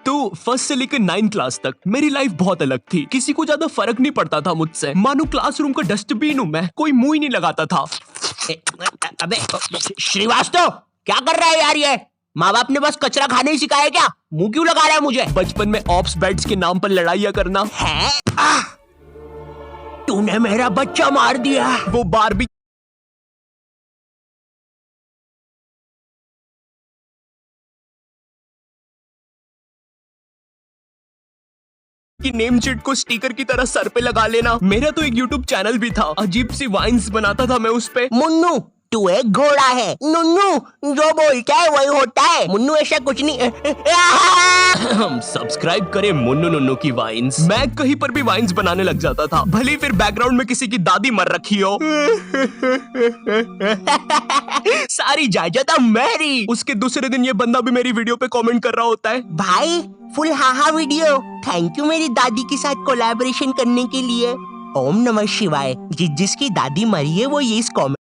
तो फर्स्ट से लेकर 9 क्लास तक मेरी लाइफ बहुत अलग थी। किसी को ज्यादा फर्क नहीं पड़ता था मुझसे। मानो क्लासरूम का डस्टबिन हूँ मैं, कोई मुंह ही नहीं लगाता था। अबे श्रीवास्तव, क्या कर रहा है यार ये? माँ बाप ने बस कचरा खाने ही सिखाया क्या? मुंह क्यों लगा रहा है मुझे? बचपन में ऑप्स बेड्स के नाम पर लड़ाइयाँ करना। है? तूने मेरा बच्चा मार दिया। वो बारबी की नेम शीट को स्टिकर की तरह सर पे लगा लेना। मेरा तो एक यूट्यूब चैनल भी था, अजीब सी वाइन्स बनाता था मैं उस पे। मुन्नू, तू एक घोड़ा है। नुन्नू जो बोलता है वही होता है। मुन्नू ऐसा कुछ नहीं। हम सब्सक्राइब करें मुन्नू नुन्नू की वाइन्स। मैं कहीं पर भी वाइन्स बनाने लग जाता था, भले फिर बैकग्राउंड में किसी की दादी मर रखी हो। सारी जायदाद मेरी। उसके दूसरे दिन ये बंदा भी मेरी वीडियो पे कमेंट कर रहा होता है, भाई full haha video, thank you मेरी दादी के साथ कोलैबोरेशन करने के लिए। ओम नमः शिवाय। जिसकी दादी मरी है वो ये इस कमेंट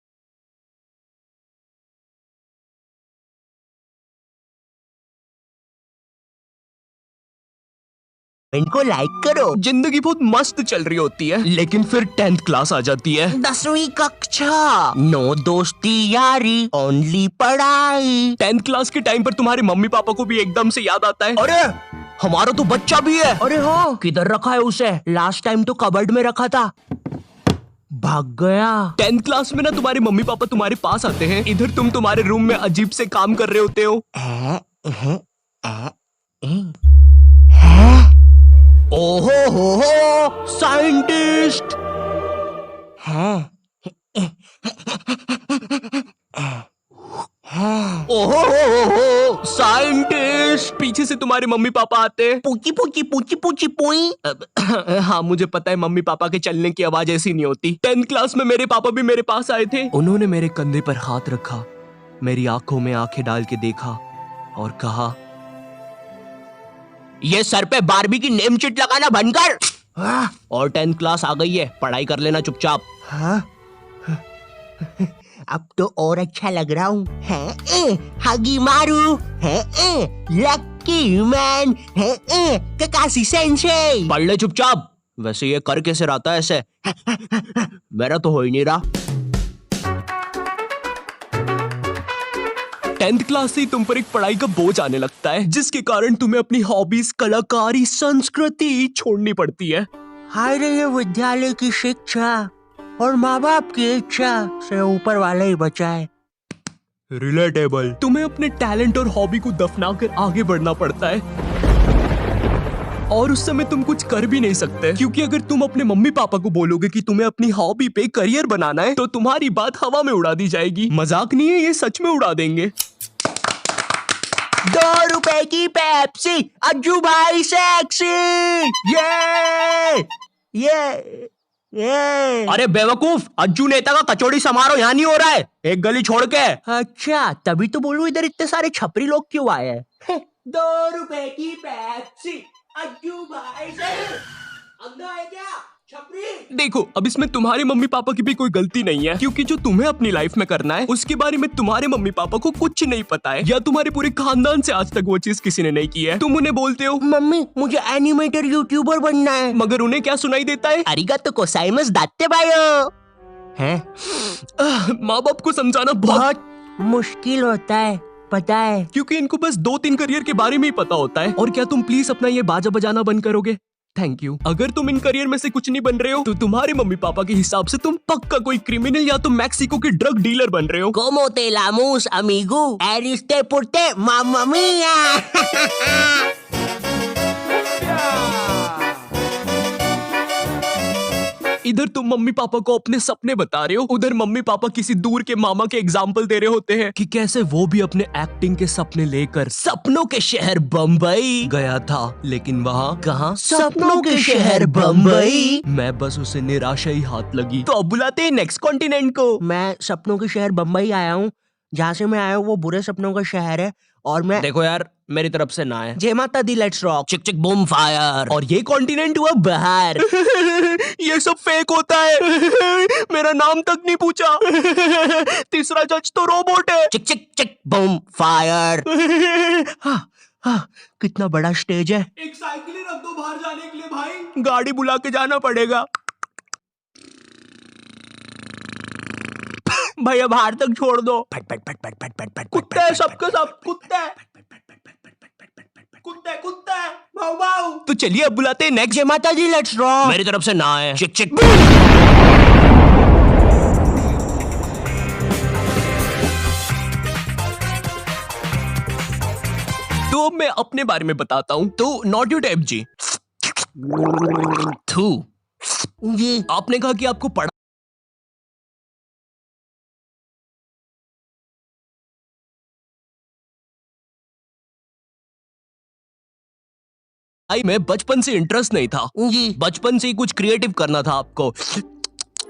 को लाइक करो। जिंदगी बहुत मस्त चल रही होती है, लेकिन फिर 10th क्लास आ जाती है। 10वीं कक्षा, नो दोस्ती यारी, ओनली पढ़ाई। 10th क्लास के टाइम पर तुम्हारे मम्मी पापा को भी एकदम से याद आता है, अरे हमारा तो बच्चा भी है। अरे हाँ, किधर रखा है उसे? लास्ट टाइम तो कबर्ड में रखा था, भाग गया। 10th क्लास में ना तुम्हारे मम्मी पापा तुम्हारे पास आते हैं, इधर तुम तुम्हारे रूम में अजीब से काम कर रहे होते हो। ओहो हो साइंटिस्ट है। ओहो हो साइंटिस्ट। पीछे से तुम्हारे मम्मी पापा आते हैं। पूची पूची पूची पूची पुई। हाँ मुझे पता है मम्मी पापा के चलने की आवाज ऐसी नहीं होती। 10th क्लास में मेरे पापा भी मेरे पास आए थे। उन्होंने मेरे कंधे पर हाथ रखा, मेरी आंखों में आंखें डाल के देखा और कहा, ये सर पे बारबी की नेम शीट लगाना बंद कर। और 10th क्लास आ गई है, पढ़ाई कर लेना चुपचाप। हाँ? अब तो और अच्छा लग रहा हूँ। हगी मारू है, लकी मैन है, ककाशी सेंसेई। पढ़ ले चुपचाप। वैसे ये कर कैसे रहा था ऐसे? मेरा तो हो ही नहीं रहा। 10th क्लास से ही तुम पर एक पढ़ाई का बोझ आने लगता है, जिसके कारण तुम्हें अपनी हॉबीज, कलाकारी, संस्कृति छोड़नी पड़ती है। हाय रे, ये विद्यालय की शिक्षा और माँ बाप की इच्छा से ऊपर वाले ही बचाए। रिलेटेबल। तुम्हें अपने टैलेंट और हॉबी को दफना कर आगे बढ़ना पड़ता है, और उस समय तुम कुछ कर भी नहीं सकते, क्योंकि अगर तुम अपने मम्मी पापा को बोलोगे कि तुम्हें अपनी हॉबी पे करियर बनाना है, तो तुम्हारी बात हवा में उड़ा दी जाएगी। मजाक नहीं है, ये सच में उड़ा देंगे। 2 रुपए की पेप्सी, अज्जू भाई सेक्सी। ये अरे बेवकूफ, अज्जू नेता का कचौड़ी समारोह यहाँ नहीं हो रहा है, एक गली छोड़ के। अच्छा, तभी तो बोलूं इधर इतने सारे छपरी लोग क्यों आए हैं। 2 रुपए की पेप्सी, अज्जू भाई से अंधा है क्या छपरी? देखो, अब इसमें तुम्हारे मम्मी पापा की भी कोई गलती नहीं है, क्योंकि जो तुम्हें अपनी लाइफ में करना है उसके बारे में तुम्हारे मम्मी पापा को कुछ नहीं पता है, या तुम्हारे पूरे खानदान से आज तक वो चीज किसी ने नहीं की है। तुम उन्हें बोलते हो, मम्मी मुझे एनिमेटर यूट्यूबर बनना है, मगर उन्हें क्या सुनाई देता है? अरिगातो गोजाइमासु दात्ते बायो। हैं? माँ बाप को समझाना बहुत मुश्किल होता है, पता है, क्योंकि इनको बस 2-3 करियर के बारे में ही पता होता है। और क्या तुम प्लीज अपना ये बाजा बजाना बंद करोगे? Thank you. अगर तुम इन करियर में से कुछ नहीं बन रहे हो, तो तुम्हारे मम्मी पापा के हिसाब से तुम पक्का कोई क्रिमिनल या तो मैक्सिको के ड्रग डीलर बन रहे हो। Como te lamus, amigo? Eriste purte, mamma mia! इधर तुम मम्मी पापा को अपने सपने बता रहे हो, उधर मम्मी पापा किसी दूर के मामा के एग्जाम्पल दे रहे होते हैं कि कैसे वो भी अपने एक्टिंग के सपने लेकर सपनों के शहर बम्बई गया था। लेकिन वहाँ कहाँ? सपनों के शहर बम्बई। मैं बस उसे निराशा ही हाथ लगी। तो अब बुलाते हैं नेक्स्ट कॉन्टिनेंट को। मैं सपनों के शहर बम्बई आया हूँ। जहाँ से मैं आया हूँ वो बुरे सपनों का शहर है, और मैं देखो यार, मेरी तरफ से ना है। जय माता दी, लेट्स रॉक, चिक चिक बूम फायर। और ये कॉन्टिनेंट हुआ बाहर। ये सब फेक होता है। मेरा नाम तक नहीं पूछा। तीसरा जज तो रोबोट है। चिक चिक चिक बूम फायर। हाँ, कितना बड़ा स्टेज है। एक साइकिल ही रख दो बाहर जाने के लिए भाई। गाड़ी बुला के जाना पड़ेगा। भैया बाहर तक छोड़ दो। कुत्ते हैं सबके सब, कुत्ते कुत्ते कुत्ते भाऊ भाऊ। तो चलिए अब बुलाते हैं नेक्स्ट। जय माता दी, लेट्स रॉक। मेरी तरफ से ना है। चिक चिक। तो अब मैं अपने बारे में बताता हूँ। तो नॉट यू टाइप जी। थू। जी आपने कहा कि आपको पढ़ाई में बचपन से इंटरेस्ट नहीं था। जी बचपन से ही कुछ क्रिएटिव करना था आपको।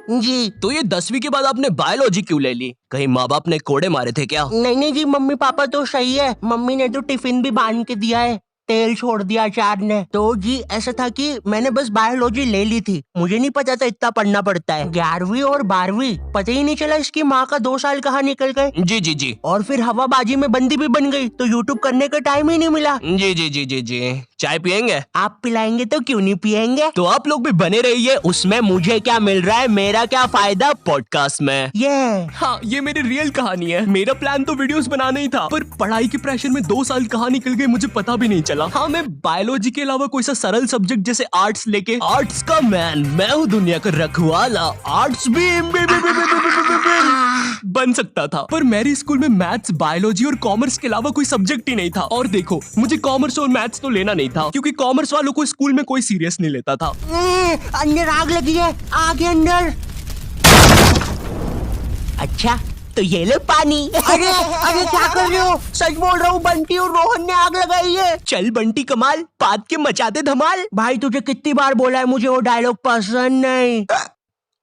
जी। तो ये 10वीं के बाद आपने बायोलॉजी क्यों ले ली? कहीं माँ बाप ने कोड़े मारे थे क्या? नहीं नहीं जी, मम्मी पापा तो सही है। मम्मी ने तो टिफिन भी बांध के दिया है, तेल छोड़ दिया अचार ने। तो जी ऐसा था कि मैंने बस बायोलॉजी ले ली थी, मुझे नहीं पता था इतना पढ़ना पड़ता है। 11वीं और 12वीं पता ही नहीं चला इसकी माँ का 2 साल कहाँ निकल गए। जी जी जी और फिर हवाबाजी में बंदी भी बन गई, तो यूट्यूब करने का टाइम ही नहीं मिला। जी जी जी जी जी। चाय पियेंगे? आप पिलाएंगे तो क्यों नहीं पियेंगे। तो आप लोग भी बने रहिए। उसमें मुझे क्या मिल रहा है, मेरा क्या फायदा पॉडकास्ट में। ये हाँ, ये मेरी रियल कहानी है। मेरा प्लान तो वीडियोस बनाना ही था, पर पढ़ाई के प्रेशर में 2 साल कहाँ निकल गए मुझे पता भी नहीं चला। हाँ, मैं बायोलॉजी के अलावा कोई सा सरल सब्जेक्ट जैसे आर्ट्स लेके, आर्ट्स का मैन मैं हूँ दुनिया का रखवाला, आर्ट्स भी बन सकता था। पर मेरे स्कूल में मैथ्स, बायोलॉजी और कॉमर्स के अलावा कोई सब्जेक्ट ही नहीं था। और देखो, मुझे कॉमर्स और मैथ्स तो लेना नहीं था, क्योंकि कॉमर्स वालों को स्कूल में कोई सीरियस नहीं लेता था। अंदर आग लगी है, आगे अंदर। अच्छा तो ये लो पानी। अरे अरे क्या कर रहे हो, सच बोल रहा हूँ, बंटी और रोहन ने आग लगाई है। चल बंटी कमाल, पाद के मचाते धमाल। भाई तुझे कितनी बार बोला है, मुझे वो डायलॉग पसंद नहीं।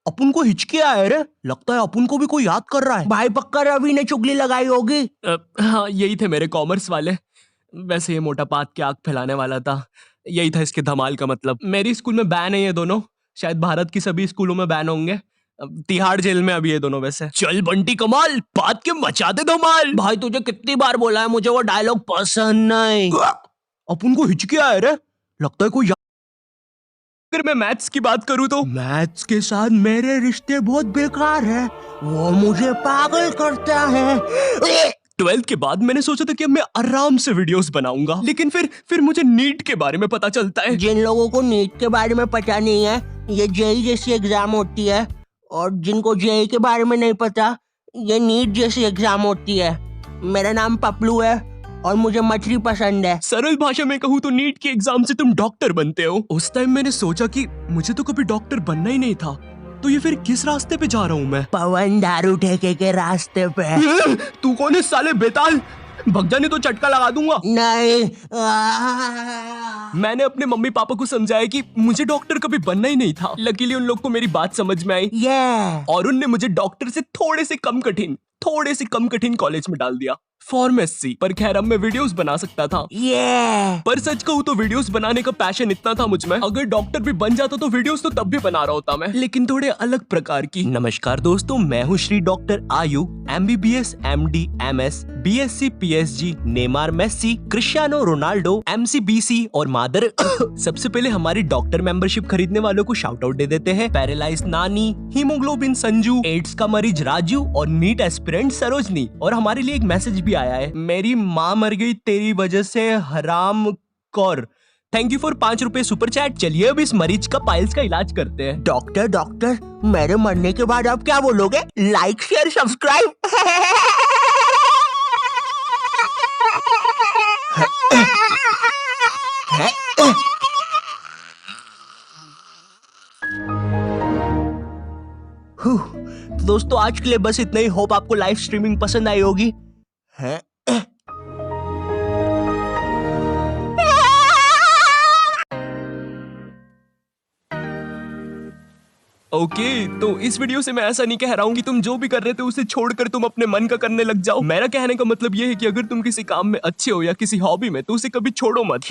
अपन को हिचकी आया रे, लगता है अपन को भी कोई याद कर रहा है। भाई पक्का रवि ने चुगली लगाई होगी। हाँ, यही थे मेरे कॉमर्स वाले। वैसे ये मोटा पाद के आग फैलाने वाला था, यही था इसके धमाल का मतलब। मेरी स्कूल में बैन है ये दोनों, शायद भारत की सभी स्कूलों में बैन होंगे। तिहाड़ जेल में अभी ये दोनों। वैसे चल बंटी कमाल, पाद के मचाते धमाल। भाई तुझे कितनी बार बोला है, मुझे वो डायलॉग पसंद नहीं। अपन को हिचकी आया रे, लगता है कोई अगर मैं मैथ्स की बात करूं तो मैथ्स के साथ मेरे रिश्ते बहुत बेकार है, वो मुझे पागल करता है। 12th के बाद मैंने सोचा था कि अब मैं आराम से वीडियोस बनाऊंगा, लेकिन फिर मुझे नीट के बारे में पता चलता है। जिन लोगों को नीट के बारे में पता नहीं है, ये जेई जैसी एग्जाम होती है, और जिनको जेई के बारे में नहीं पता, ये नीट जैसी एग्जाम होती है। मेरा नाम पपलू है और मुझे मछली पसंद है। सरल भाषा में कहूँ तो नीट की एग्जाम से तुम डॉक्टर बनते हो। उस टाइम मैंने सोचा कि मुझे तो कभी डॉक्टर बनना ही नहीं था, तो ये फिर किस रास्ते पे जा रहा हूँ मैं? पवन दारू ठेके के रास्ते पे। तू कौन है साले बेताल, भग जाने तो चटका लगा दूंगा। नहीं। मैंने अपने मम्मी पापा को समझाया कि मुझे डॉक्टर कभी बनना ही नहीं था। लकीली उन लोग को मेरी बात समझ में आई, और उनने मुझे डॉक्टर से थोड़े से कम कठिन कॉलेज में डाल दिया, फार्मेसी। पर खैर अब मैं वीडियोस बना सकता था। पर सच कहूँ तो वीडियोस बनाने का पैशन इतना था मुझ में, अगर डॉक्टर भी बन जाता तो वीडियोस तो तब भी बना रहा होता मैं, लेकिन थोड़े अलग प्रकार की। नमस्कार दोस्तों, मैं हूँ श्री डॉक्टर आयु, MBBS, MD, MS, BSc, PSG, Neymar, Messi, Cristiano Ronaldo, MC, BC और मादर। सबसे पहले हमारी डॉक्टर मेंबरशिप खरीदने वालों को शाउट आउट दे देते हैं। पैरालाइज नानी, हीमोग्लोबिन संजू, एड्स का मरीज राजू और नीट एस्पिरेंट सरोजनी। और हमारे लिए एक मैसेज भी आया है, मेरी माँ मर गई तेरी वजह से हराम कौर। थैंक यू फॉर 5 रुपए सुपर चैट। चलिए अब इस मरीज का पाइल्स का इलाज करते हैं। डॉक्टर मेरे मरने के बाद आप क्या बोलोगे? Like share subscribe. दोस्तों आज के लिए बस इतना ही। होप आपको लाइव स्ट्रीमिंग पसंद आई होगी। ओके, तो इस वीडियो से मैं ऐसा नहीं कह रहा हूँ कि तुम जो भी कर रहे थे उसे छोड़कर तुम अपने मन का करने लग जाओ। मेरा कहने का मतलब ये है कि अगर तुम किसी काम में अच्छे हो या किसी हॉबी में, तो उसे कभी छोड़ो मत।